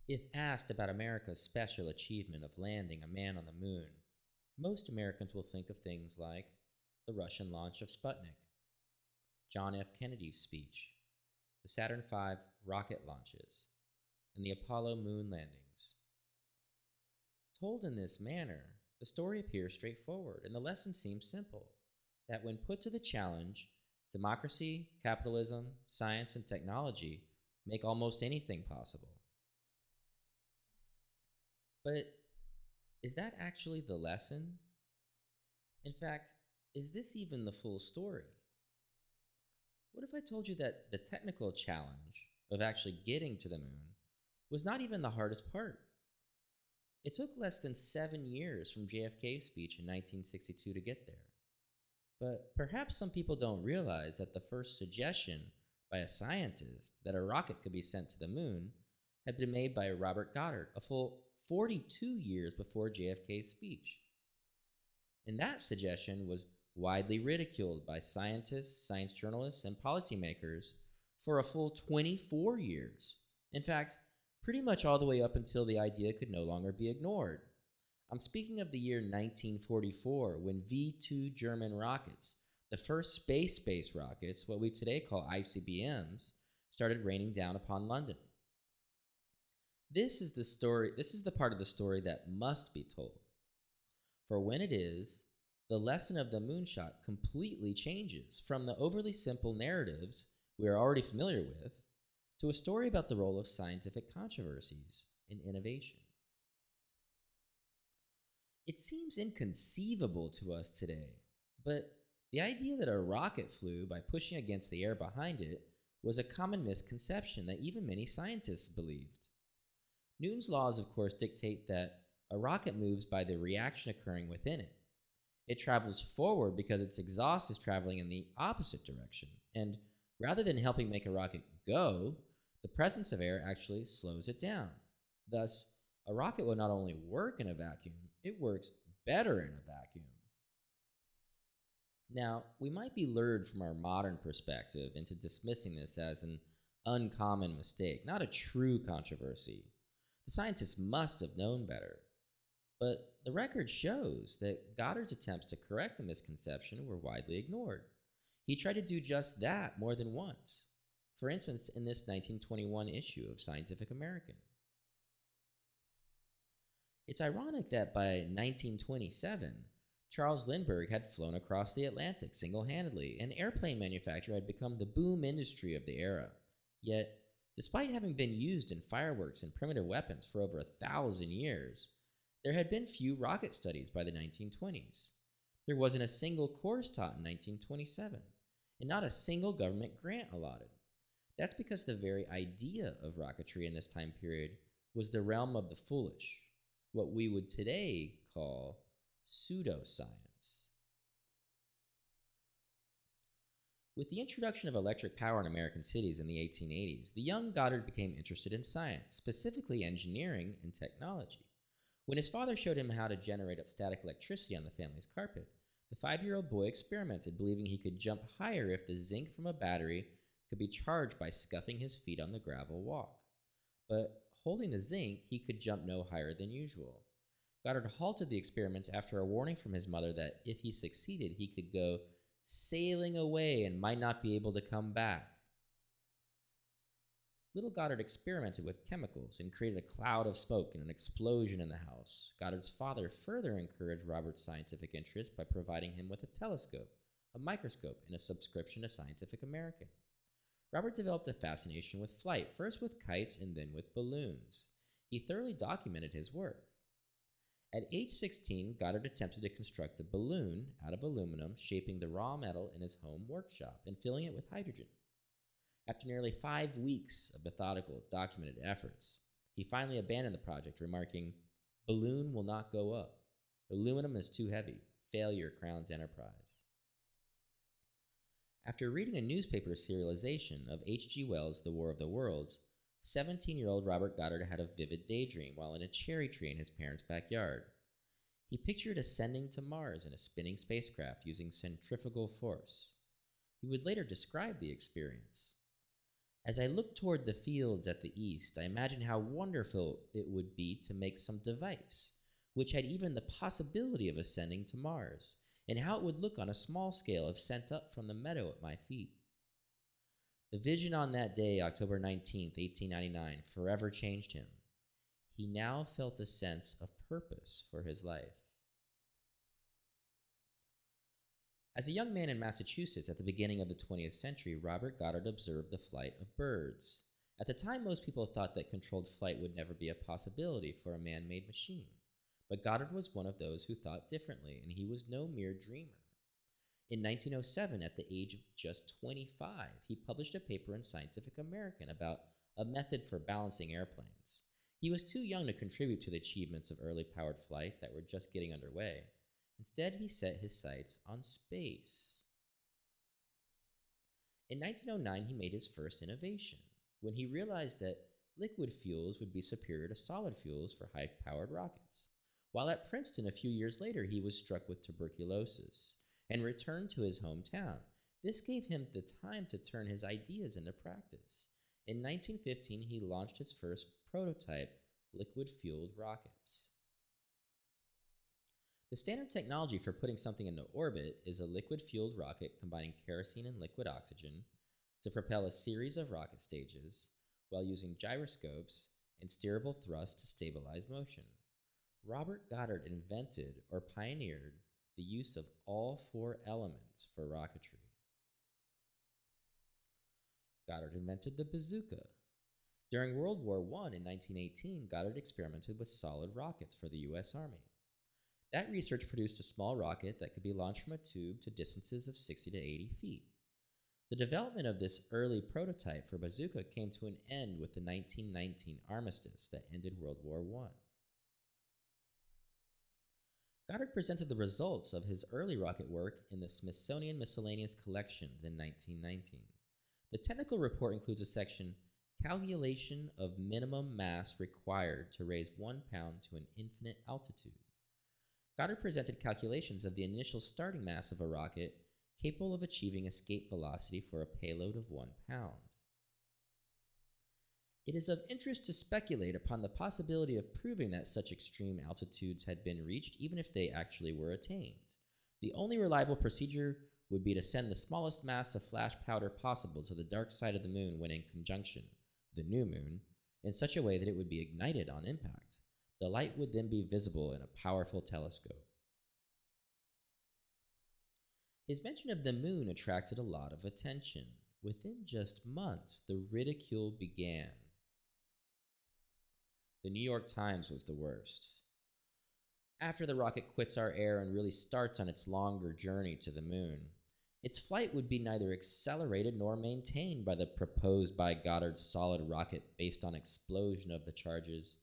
If asked about America's special achievement of landing a man on the moon, most Americans will think of things like the Russian launch of Sputnik, John F. Kennedy's speech, the Saturn V rocket launches, and the Apollo moon landings. Told in this manner, the story appears straightforward, and the lesson seems simple, that when put to the challenge, democracy, capitalism, science, and technology make almost anything possible. But is that actually the lesson? In fact, is this even the full story? What if I told you that the technical challenge of actually getting to the moon was not even the hardest part? It took less than 7 years from JFK's speech in 1962 to get there. But perhaps some people don't realize that the first suggestion by a scientist that a rocket could be sent to the moon had been made by Robert Goddard a full 42 years before JFK's speech. And that suggestion was widely ridiculed by scientists, science journalists, and policymakers for a full 24 years. In fact, pretty much all the way up until the idea could no longer be ignored. I'm speaking of the year 1944, when V-2 German rockets, the first space-based rockets, what we today call ICBMs, started raining down upon London. This is the part of the story that must be told. For when it is, the lesson of the moonshot completely changes from the overly simple narratives we are already familiar with to a story about the role of scientific controversies in innovation. It seems inconceivable to us today, but the idea that a rocket flew by pushing against the air behind it was a common misconception that even many scientists believed. Newton's laws, of course, dictate that a rocket moves by the reaction occurring within it. It travels forward because its exhaust is traveling in the opposite direction, and rather than helping make a rocket go, the presence of air actually slows it down. Thus, a rocket will not only work in a vacuum, it works better in a vacuum. Now, we might be lured from our modern perspective into dismissing this as an uncommon mistake, not a true controversy. The scientists must have known better. But the record shows that Goddard's attempts to correct the misconception were widely ignored. He tried to do just that more than once. For instance, in this 1921 issue of Scientific American. It's ironic that by 1927, Charles Lindbergh had flown across the Atlantic single-handedly, and airplane manufacture had become the boom industry of the era. Yet, despite having been used in fireworks and primitive weapons for over 1,000 years, there had been few rocket studies by the 1920s. There wasn't a single course taught in 1927, and not a single government grant allotted. That's because the very idea of rocketry in this time period was the realm of the foolish, what we would today call pseudoscience. With the introduction of electric power in American cities in the 1880s, the young Goddard became interested in science, specifically engineering and technology. When his father showed him how to generate static electricity on the family's carpet, the 5-year-old boy experimented, believing he could jump higher if the zinc from a battery could be charged by scuffing his feet on the gravel walk. But holding the zinc, he could jump no higher than usual. Goddard halted the experiments after a warning from his mother that if he succeeded, he could go sailing away and might not be able to come back. Little Goddard experimented with chemicals and created a cloud of smoke and an explosion in the house. Goddard's father further encouraged Robert's scientific interest by providing him with a telescope, a microscope, and a subscription to Scientific American. Robert developed a fascination with flight, first with kites and then with balloons. He thoroughly documented his work. At age 16, Goddard attempted to construct a balloon out of aluminum, shaping the raw metal in his home workshop and filling it with hydrogen. After nearly 5 weeks of methodical, documented efforts, he finally abandoned the project, remarking, "Balloon will not go up. Aluminum is too heavy. Failure crowns enterprise." After reading a newspaper serialization of H.G. Wells' The War of the Worlds, 17-year-old Robert Goddard had a vivid daydream while in a cherry tree in his parents' backyard. He pictured ascending to Mars in a spinning spacecraft using centrifugal force. He would later describe the experience. As I looked toward the fields at the east, I imagined how wonderful it would be to make some device which had even the possibility of ascending to Mars, and how it would look on a small scale if sent up from the meadow at my feet. The vision on that day, October 19th, 1899, forever changed him. He now felt a sense of purpose for his life. As a young man in Massachusetts at the beginning of the 20th century, Robert Goddard observed the flight of birds. At the time, most people thought that controlled flight would never be a possibility for a man-made machine. But Goddard was one of those who thought differently, and he was no mere dreamer. In 1907, at the age of just 25, he published a paper in Scientific American about a method for balancing airplanes. He was too young to contribute to the achievements of early powered flight that were just getting underway. Instead, he set his sights on space. In 1909, he made his first innovation when he realized that liquid fuels would be superior to solid fuels for high-powered rockets. While at Princeton a few years later, he was struck with tuberculosis and returned to his hometown. This gave him the time to turn his ideas into practice. In 1915, he launched his first prototype liquid-fueled rockets. The standard technology for putting something into orbit is a liquid-fueled rocket combining kerosene and liquid oxygen to propel a series of rocket stages while using gyroscopes and steerable thrust to stabilize motion. Robert Goddard invented or pioneered the use of all four elements for rocketry. Goddard invented the bazooka. During World War I in 1918, Goddard experimented with solid rockets for the U.S. Army. That research produced a small rocket that could be launched from a tube to distances of 60 to 80 feet. The development of this early prototype for bazooka came to an end with the 1919 armistice that ended World War I. Goddard presented the results of his early rocket work in the Smithsonian Miscellaneous Collections in 1919. The technical report includes a section, Calculation of Minimum Mass Required to Raise 1 Pound to an Infinite Altitude. Goddard presented calculations of the initial starting mass of a rocket capable of achieving escape velocity for a payload of 1 pound. It is of interest to speculate upon the possibility of proving that such extreme altitudes had been reached, even if they actually were attained. The only reliable procedure would be to send the smallest mass of flash powder possible to the dark side of the moon when in conjunction, the new moon, in such a way that it would be ignited on impact. The light would then be visible in a powerful telescope. His mention of the moon attracted a lot of attention. Within just months, the ridicule began. The New York Times was the worst. After the rocket quits our air and really starts on its longer journey to the moon, its flight would be neither accelerated nor maintained by Goddard's solid rocket based on explosion of the charges.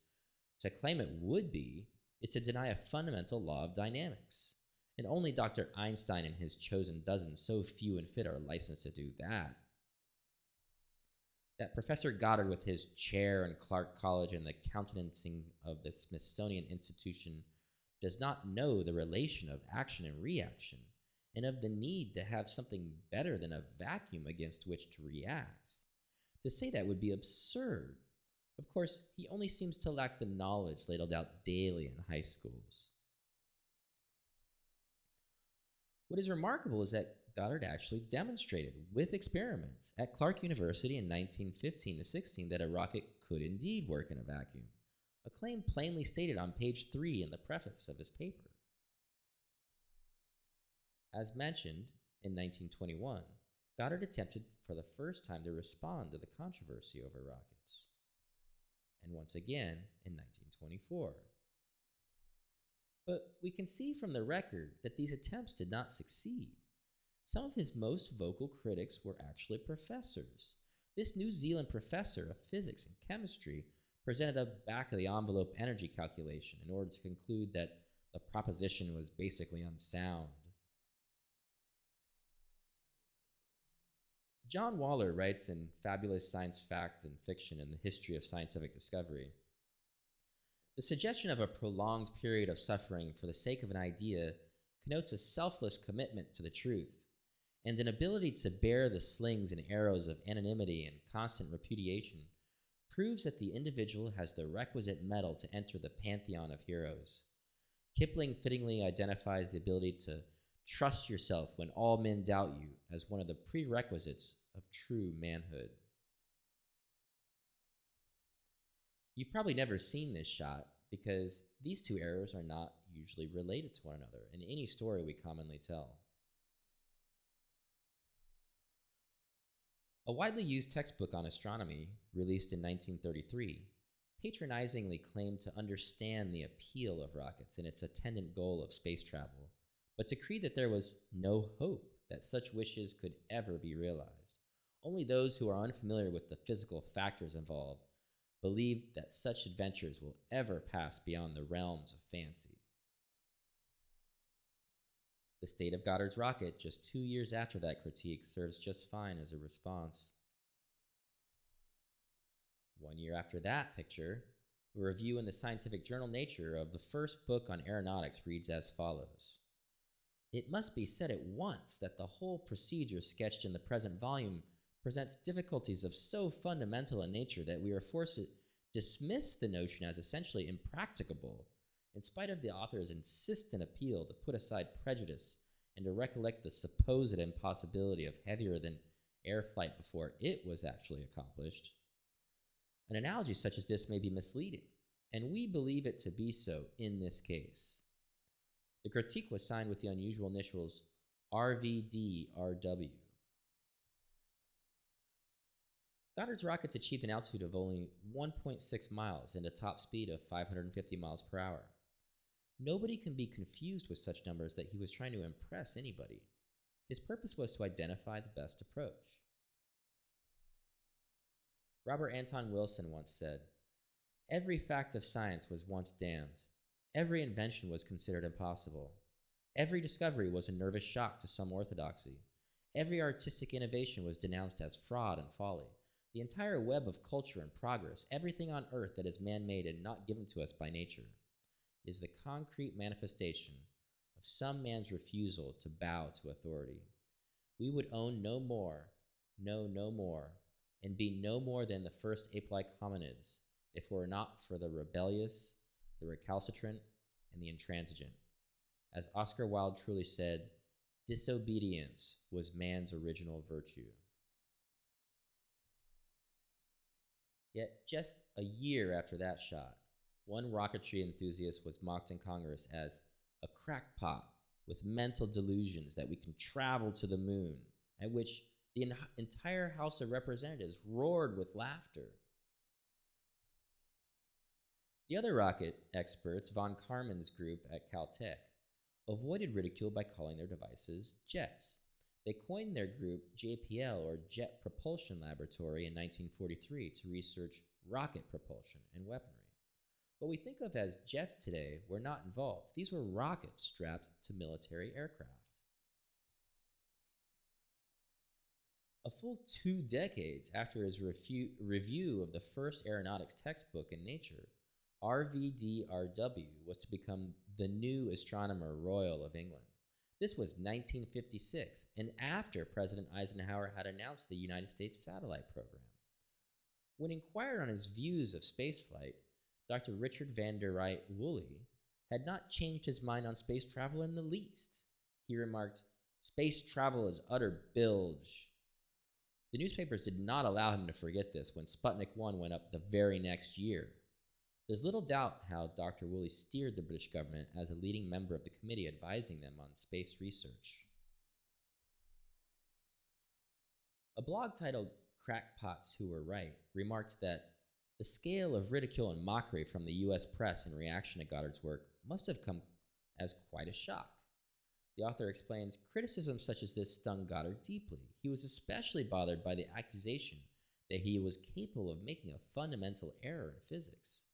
To claim it would be is to deny a fundamental law of dynamics, and only Dr. Einstein and his chosen dozen, so few and fit, are licensed to do that. That Professor Goddard, with his chair in Clark College and the countenancing of the Smithsonian Institution, does not know the relation of action and reaction, and of the need to have something better than a vacuum against which to react. To say that would be absurd. Of course, he only seems to lack the knowledge ladled out daily in high schools. What is remarkable is that Goddard actually demonstrated with experiments at Clark University in 1915-16 that a rocket could indeed work in a vacuum, a claim plainly stated on page 3 in the preface of his paper. As mentioned, in 1921, Goddard attempted for the first time to respond to the controversy over rockets, and once again in 1924. But we can see from the record that these attempts did not succeed. Some of his most vocal critics were actually professors. This New Zealand professor of physics and chemistry presented a back-of-the-envelope energy calculation in order to conclude that the proposition was basically unsound. John Waller writes in Fabulous Science Fact and Fiction in the History of Scientific Discovery, the suggestion of a prolonged period of suffering for the sake of an idea connotes a selfless commitment to the truth, and an ability to bear the slings and arrows of anonymity and constant repudiation proves that the individual has the requisite mettle to enter the pantheon of heroes. Kipling fittingly identifies the ability to trust yourself when all men doubt you as one of the prerequisites of true manhood. You've probably never seen this shot because these two arrows are not usually related to one another in any story we commonly tell. A widely used textbook on astronomy, released in 1933, patronizingly claimed to understand the appeal of rockets and its attendant goal of space travel, but decreed that there was no hope that such wishes could ever be realized. Only those who are unfamiliar with the physical factors involved believe that such adventures will ever pass beyond the realms of fancy. The state of Goddard's rocket, just 2 years after that critique, serves just fine as a response. 1 year after that picture, a review in the scientific journal Nature of the first book on aeronautics reads as follows. It must be said at once that the whole procedure sketched in the present volume presents difficulties of so fundamental a nature that we are forced to dismiss the notion as essentially impracticable, in spite of the author's insistent appeal to put aside prejudice and to recollect the supposed impossibility of heavier than air flight before it was actually accomplished. An analogy such as this may be misleading, and we believe it to be so in this case. The critique was signed with the unusual initials RVDRW. Goddard's rockets achieved an altitude of only 1.6 miles and a top speed of 550 miles per hour. Nobody can be confused with such numbers that he was trying to impress anybody. His purpose was to identify the best approach. Robert Anton Wilson once said, "Every fact of science was once damned. Every invention was considered impossible. Every discovery was a nervous shock to some orthodoxy. Every artistic innovation was denounced as fraud and folly. The entire web of culture and progress, everything on earth that is man-made and not given to us by nature, is the concrete manifestation of some man's refusal to bow to authority. We would own no more, know no more, and be no more than the first ape-like hominids if it were not for the rebellious, the recalcitrant, and the intransigent. As Oscar Wilde truly said, disobedience was man's original virtue." Yet just a year after that shot, one rocketry enthusiast was mocked in Congress as a crackpot with mental delusions that we can travel to the moon, at which the entire House of Representatives roared with laughter. The other rocket experts, von Karman's group at Caltech, avoided ridicule by calling their devices jets. They coined their group JPL, or Jet Propulsion Laboratory, in 1943 to research rocket propulsion and weaponry. What we think of as jets today were not involved. These were rockets strapped to military aircraft. A full 2 decades after his review of the first aeronautics textbook in Nature, RVDRW was to become the new Astronomer Royal of England. This was 1956, and after President Eisenhower had announced the United States satellite program. When inquired on his views of spaceflight, Dr. Richard van der Wright Woolley had not changed his mind on space travel in the least. He remarked, "Space travel is utter bilge." The newspapers did not allow him to forget this when Sputnik 1 went up the very next year. There's little doubt how Dr. Woolley steered the British government as a leading member of the committee advising them on space research. A blog titled "Crackpots Who Were Right" remarked that the scale of ridicule and mockery from the US press in reaction to Goddard's work must have come as quite a shock. The author explains, criticism such as this stung Goddard deeply. He was especially bothered by the accusation that he was capable of making a fundamental error in physics.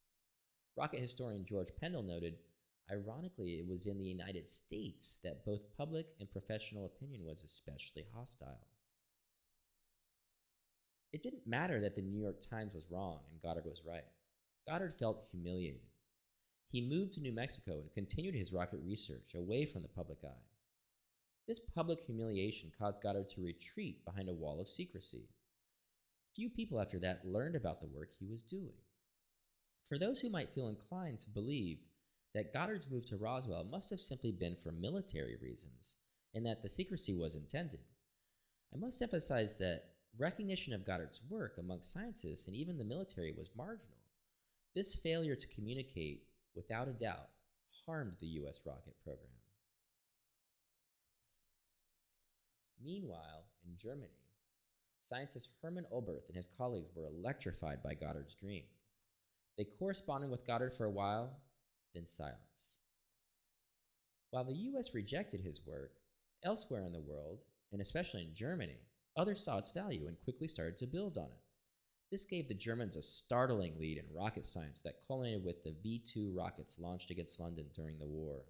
Rocket historian George Pendle noted, ironically, it was in the United States that both public and professional opinion was especially hostile. It didn't matter that the New York Times was wrong and Goddard was right. Goddard felt humiliated. He moved to New Mexico and continued his rocket research away from the public eye. This public humiliation caused Goddard to retreat behind a wall of secrecy. Few people after that learned about the work he was doing. For those who might feel inclined to believe that Goddard's move to Roswell must have simply been for military reasons, and that the secrecy was intended, I must emphasize that recognition of Goddard's work amongst scientists and even the military was marginal. This failure to communicate, without a doubt, harmed the U.S. rocket program. Meanwhile, in Germany, scientist Hermann Oberth and his colleagues were electrified by Goddard's dream. They corresponded with Goddard for a while, then silence. While the U.S. rejected his work, elsewhere in the world, and especially in Germany, others saw its value and quickly started to build on it. This gave the Germans a startling lead in rocket science that culminated with the V-2 rockets launched against London during the war.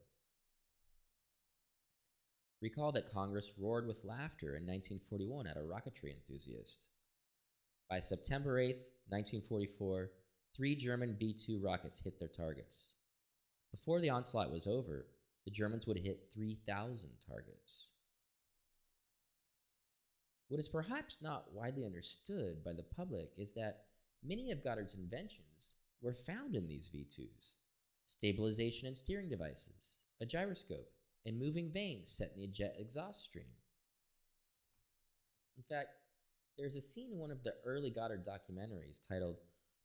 Recall that Congress roared with laughter in 1941 at a rocketry enthusiast. By September 8, 1944, 3 German V-2 rockets hit their targets. Before the onslaught was over, the Germans would hit 3,000 targets. What is perhaps not widely understood by the public is that many of Goddard's inventions were found in these V-2s. Stabilization and steering devices, a gyroscope, and moving vanes set in the jet exhaust stream. In fact, there's a scene in one of the early Goddard documentaries titled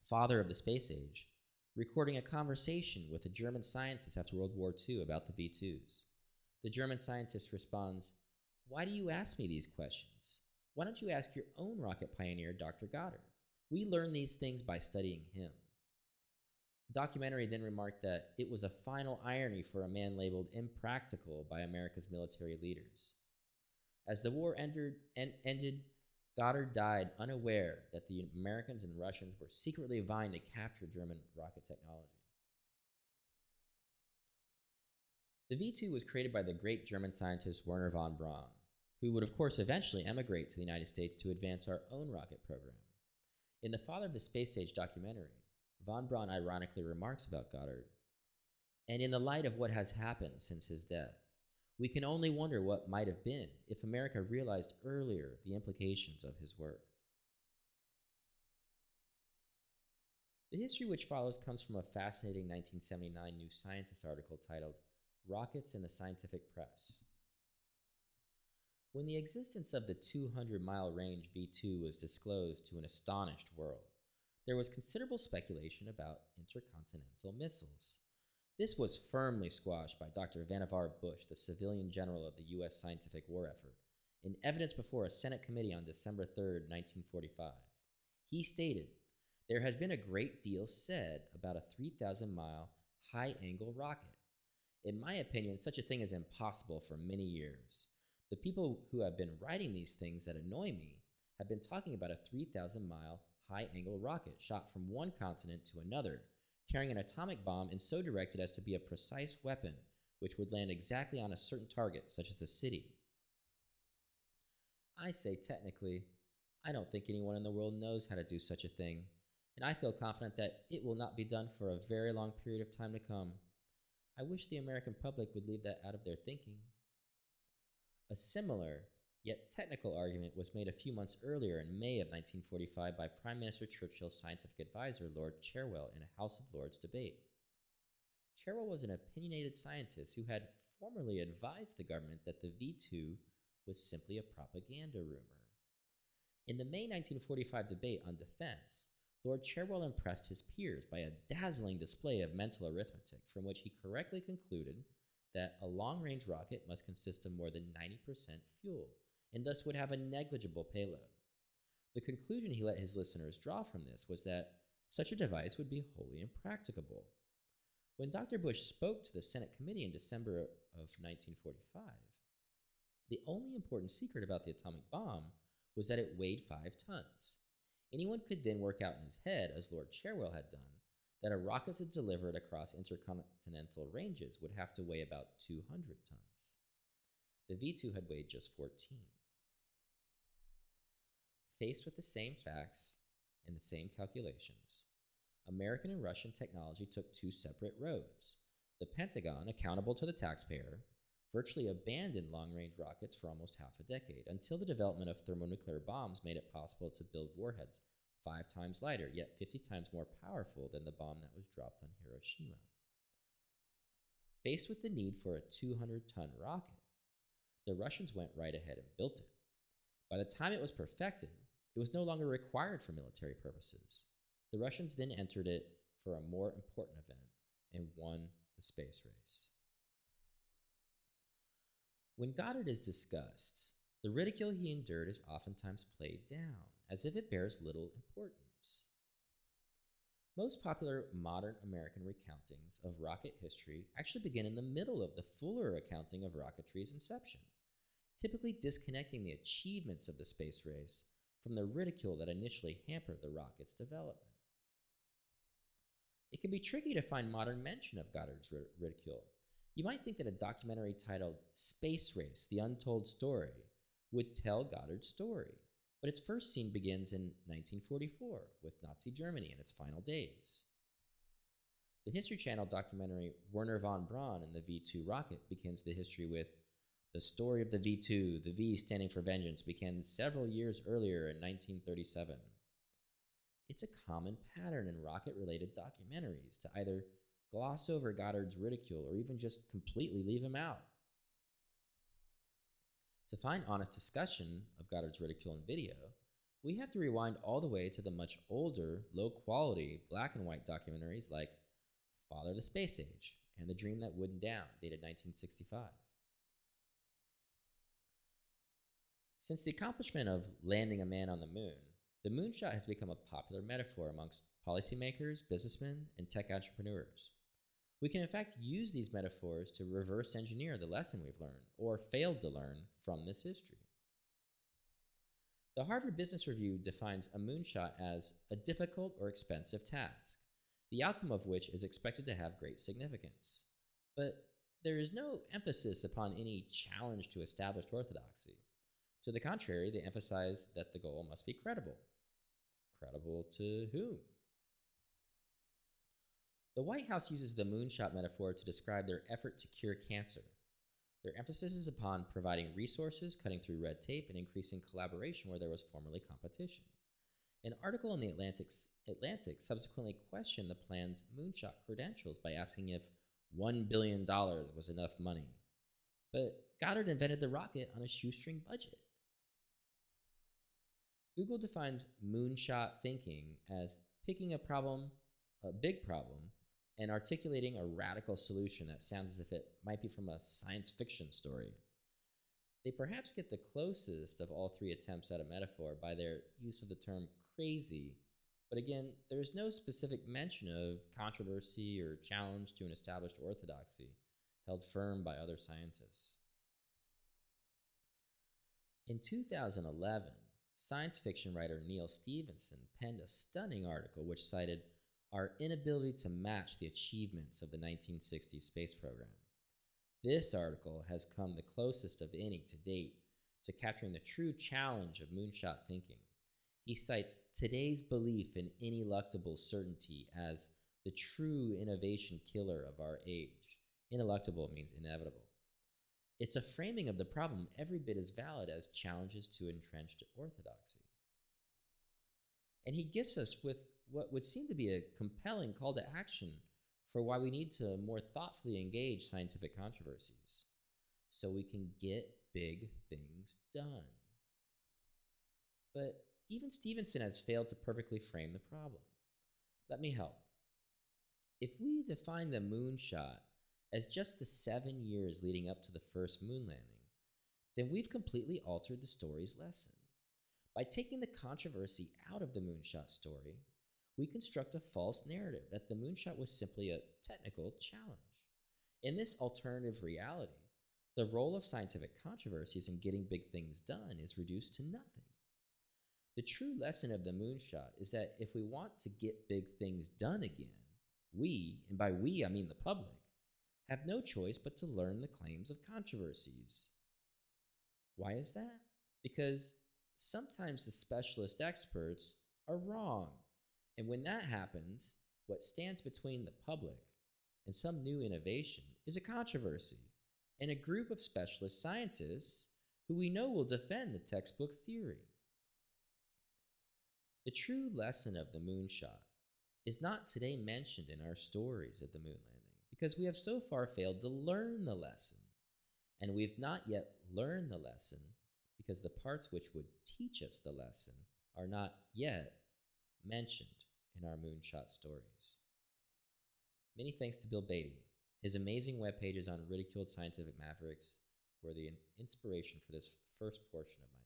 Father of the Space Age, recording a conversation with a German scientist after World War II about the V-2s. The German scientist responds, "Why do you ask me these questions? Why don't you ask your own rocket pioneer, Dr. Goddard? We learn these things by studying him." The documentary then remarked that it was a final irony for a man labeled impractical by America's military leaders. As the war ended, Goddard died unaware that the Americans and Russians were secretly vying to capture German rocket technology. The V-2 was created by the great German scientist Wernher von Braun, who would of course eventually emigrate to the United States to advance our own rocket program. In the Father of the Space Age documentary, von Braun ironically remarks about Goddard, "And in the light of what has happened since his death, we can only wonder what might have been if America realized earlier the implications of his work." The history which follows comes from a fascinating 1979 New Scientist article titled Rockets in the Scientific Press. When the existence of the 200-mile range V-2 was disclosed to an astonished world, there was considerable speculation about intercontinental missiles. This was firmly squashed by Dr. Vannevar Bush, the civilian general of the U.S. scientific war effort, in evidence before a Senate committee on December 3, 1945. He stated, "There has been a great deal said about a 3,000-mile high-angle rocket. In my opinion, such a thing is impossible for many years. The people who have been writing these things that annoy me have been talking about a 3,000-mile high-angle rocket shot from one continent to another, carrying an atomic bomb and so directed as to be a precise weapon which would land exactly on a certain target, such as a city. I say technically, I don't think anyone in the world knows how to do such a thing, and I feel confident that it will not be done for a very long period of time to come. I wish the American public would leave that out of their thinking." A similar, yet technical argument was made a few months earlier in May of 1945 by Prime Minister Churchill's scientific advisor, Lord Cherwell, in a House of Lords debate. Cherwell was an opinionated scientist who had formerly advised the government that the V-2 was simply a propaganda rumor. In the May 1945 debate on defense, Lord Cherwell impressed his peers by a dazzling display of mental arithmetic from which he correctly concluded that a long-range rocket must consist of more than 90% fuel, and thus would have a negligible payload. The conclusion he let his listeners draw from this was that such a device would be wholly impracticable. When Dr. Bush spoke to the Senate committee in December of 1945, the only important secret about the atomic bomb was that it weighed 5 tons. Anyone could then work out in his head, as Lord Cherwell had done, that a rocket to deliver it across intercontinental ranges would have to weigh about 200 tons. The V-2 had weighed just 14. Faced with the same facts and the same calculations, American and Russian technology took 2 separate roads. The Pentagon, accountable to the taxpayer, virtually abandoned long-range rockets for almost half a decade, until the development of thermonuclear bombs made it possible to build warheads 5 times lighter, yet 50 times more powerful than the bomb that was dropped on Hiroshima. Faced with the need for a 200-ton rocket, the Russians went right ahead and built it. By the time it was perfected, it was no longer required for military purposes. The Russians then entered it for a more important event and won the space race. When Goddard is discussed, the ridicule he endured is oftentimes played down, as if it bears little importance. Most popular modern American recountings of rocket history actually begin in the middle of the fuller accounting of rocketry's inception, typically disconnecting the achievements of the space race from the ridicule that initially hampered the rocket's development. It can be tricky to find modern mention of Goddard's ridicule. You might think that a documentary titled Space Race, The Untold Story would tell Goddard's story, but its first scene begins in 1944 with Nazi Germany in its final days. The History Channel documentary Wernher von Braun and the V-2 rocket begins the history with the story of the V-2, the V standing for vengeance, began several years earlier in 1937. It's a common pattern in rocket-related documentaries to either gloss over Goddard's ridicule or even just completely leave him out. To find honest discussion of Goddard's ridicule in video, we have to rewind all the way to the much older, low-quality, black-and-white documentaries like Father of the Space Age and The Dream That Wouldn't Down, dated 1965. Since the accomplishment of landing a man on the moon, the moonshot has become a popular metaphor amongst policymakers, businessmen, and tech entrepreneurs. We can in fact use these metaphors to reverse engineer the lesson we've learned, or failed to learn, from this history. The Harvard Business Review defines a moonshot as a difficult or expensive task, the outcome of which is expected to have great significance. But there is no emphasis upon any challenge to established orthodoxy. To the contrary, they emphasize that the goal must be credible. Credible to whom? The White House uses the moonshot metaphor to describe their effort to cure cancer. Their emphasis is upon providing resources, cutting through red tape, and increasing collaboration where there was formerly competition. An article in the Atlantic subsequently questioned the plan's moonshot credentials by asking if $1 billion was enough money. But Goddard invented the rocket on a shoestring budget. Google defines moonshot thinking as picking a problem, a big problem, and articulating a radical solution that sounds as if it might be from a science fiction story. They perhaps get the closest of all three attempts at a metaphor by their use of the term crazy, but again, there is no specific mention of controversy or challenge to an established orthodoxy held firm by other scientists. In 2011, science fiction writer Neal Stephenson penned a stunning article which cited our inability to match the achievements of the 1960s space program. This article has come the closest of any to date to capturing the true challenge of moonshot thinking. He cites today's belief in ineluctable certainty as the true innovation killer of our age. Ineluctable means inevitable. It's a framing of the problem every bit as valid as challenges to entrenched orthodoxy. And he gifts us with what would seem to be a compelling call to action for why we need to more thoughtfully engage scientific controversies so we can get big things done. But even Stevenson has failed to perfectly frame the problem. Let me help. If we define the moonshot as just the 7 years leading up to the first moon landing, then we've completely altered the story's lesson. By taking the controversy out of the moonshot story, we construct a false narrative that the moonshot was simply a technical challenge. In this alternative reality, the role of scientific controversies in getting big things done is reduced to nothing. The true lesson of the moonshot is that if we want to get big things done again, we, and by we I mean the public, have no choice but to learn the claims of controversies. Why is that? Because sometimes the specialist experts are wrong. And when that happens, what stands between the public and some new innovation is a controversy. and a group of specialist scientists who we know will defend the textbook theory. The true lesson of the moonshot is not today mentioned in our stories of the moon landing because we have so far failed to learn the lesson, and we've not yet learned the lesson because the parts which would teach us the lesson are not yet mentioned in our moonshot stories. Many thanks to Bill Beatty. His amazing web pages on ridiculed scientific mavericks were the inspiration for this first portion of my